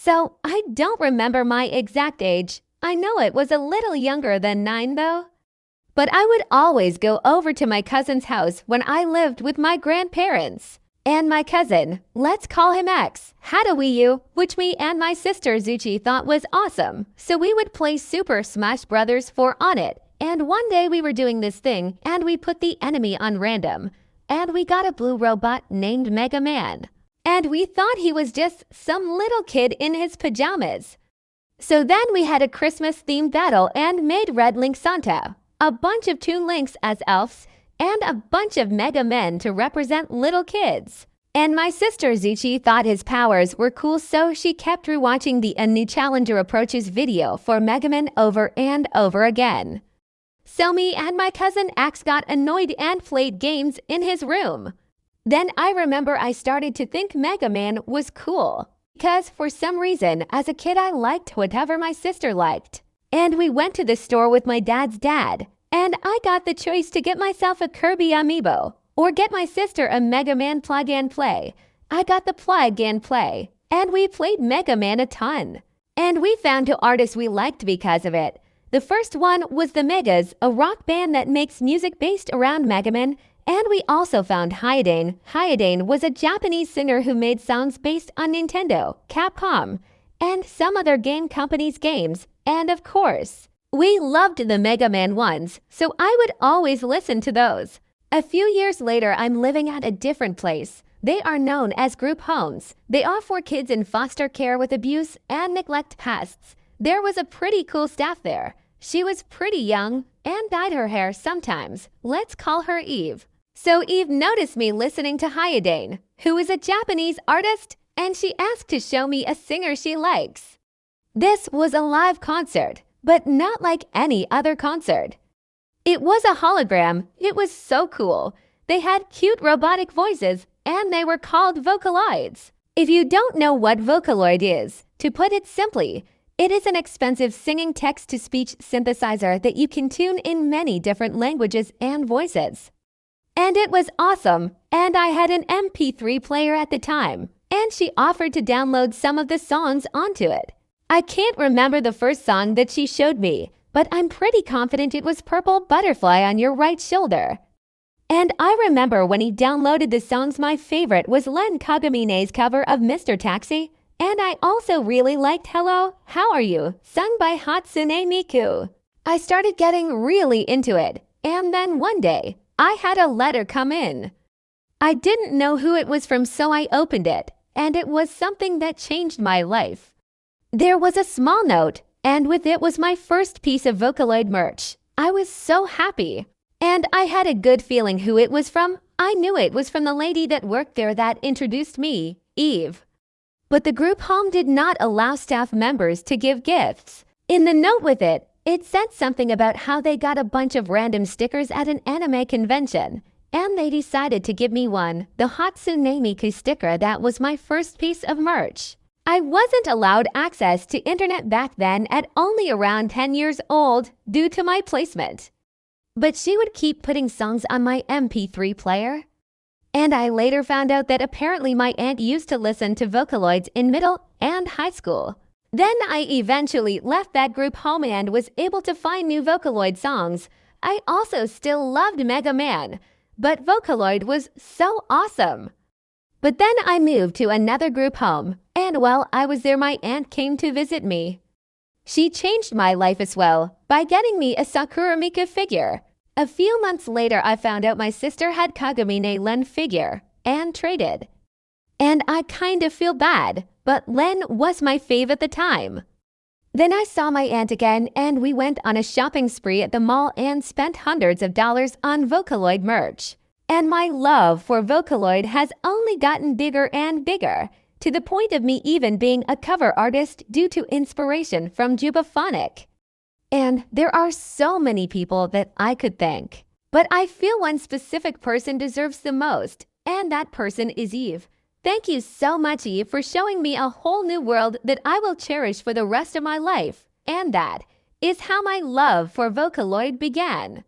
So I don't remember my exact age. I know it was a little younger than 9 though. But I would always go over to my cousin's house when I lived with my grandparents. And my cousin, let's call him X, had a Wii U, which me and my sister Zuchi thought was awesome. So we would play Super Smash Bros. 4 on it. And one day we were doing this thing and we put the enemy on random. And we got a blue robot named Mega Man. And we thought he was just some little kid in his pajamas. So then we had a Christmas-themed battle and made Red Link Santa, a bunch of Toon Links as elves, and a bunch of Mega Men to represent little kids. And my sister Zuchi thought his powers were cool, so she kept rewatching the A New Challenger Approaches video for Mega Man over and over again. So me and my cousin Axe got annoyed and played games in his room. Then I remember I started to think Mega Man was cool. Because for some reason, as a kid I liked whatever my sister liked. And we went to the store with my dad's dad. And I got the choice to get myself a Kirby amiibo. Or get my sister a Mega Man plug and play. I got the plug and play. And we played Mega Man a ton. And we found two artists we liked because of it. The first one was the Megas, a rock band that makes music based around Mega Man. And we also found Hyodane. Hyodane was a Japanese singer who made songs based on Nintendo, Capcom, and some other game companies' games. And of course, we loved the Mega Man ones, so I would always listen to those. A few years later, I'm living at a different place. They are known as group homes. They are for kids in foster care with abuse and neglect pasts. There was a pretty cool staff there. She was pretty young and dyed her hair sometimes. Let's call her Eve. So Eve noticed me listening to Hyodane, who is a Japanese artist, and she asked to show me a singer she likes. This was a live concert, but not like any other concert. It was a hologram. It was so cool. They had cute robotic voices, and they were called Vocaloids. If you don't know what Vocaloid is, to put it simply, it is an expensive singing text-to-speech synthesizer that you can tune in many different languages and voices. And it was awesome, and I had an MP3 player at the time, and she offered to download some of the songs onto it. I can't remember the first song that she showed me, but I'm pretty confident it was Purple Butterfly on Your Right Shoulder. And I remember when he downloaded the songs, my favorite was Len Kagamine's cover of Mr. Taxi, and I also really liked Hello, How Are You, sung by Hatsune Miku. I started getting really into it, and then one day, I had a letter come in. I didn't know who it was from, so I opened it, and it was something that changed my life. There was a small note, and with it was my first piece of Vocaloid merch. I was so happy. And I had a good feeling who it was from. I knew it was from the lady that worked there that introduced me, Eve. But the group home did not allow staff members to give gifts. In the note with it, it said something about how they got a bunch of random stickers at an anime convention, and they decided to give me one, the Hatsune Miku sticker that was my first piece of merch. I wasn't allowed access to internet back then at only around 10 years old due to my placement. But she would keep putting songs on my MP3 player. And I later found out that apparently my aunt used to listen to Vocaloids in middle and high school. Then I eventually left that group home and was able to find new Vocaloid songs. I also still loved Mega Man, but Vocaloid was so awesome. But then I moved to another group home, and while I was there, my aunt came to visit me. She changed my life as well by getting me a Sakura Miku figure. A few months later, I found out my sister had Kagamine Len figure and traded. And I kind of feel bad, but Len was my fave at the time. Then I saw my aunt again, and we went on a shopping spree at the mall and spent hundreds of dollars on Vocaloid merch. And my love for Vocaloid has only gotten bigger and bigger, to the point of me even being a cover artist due to inspiration from Jubaphonic. And there are so many people that I could thank. But I feel one specific person deserves the most, and that person is Eve. Thank you so much, Eve, for showing me a whole new world that I will cherish for the rest of my life. And that is how my love for Vocaloid began.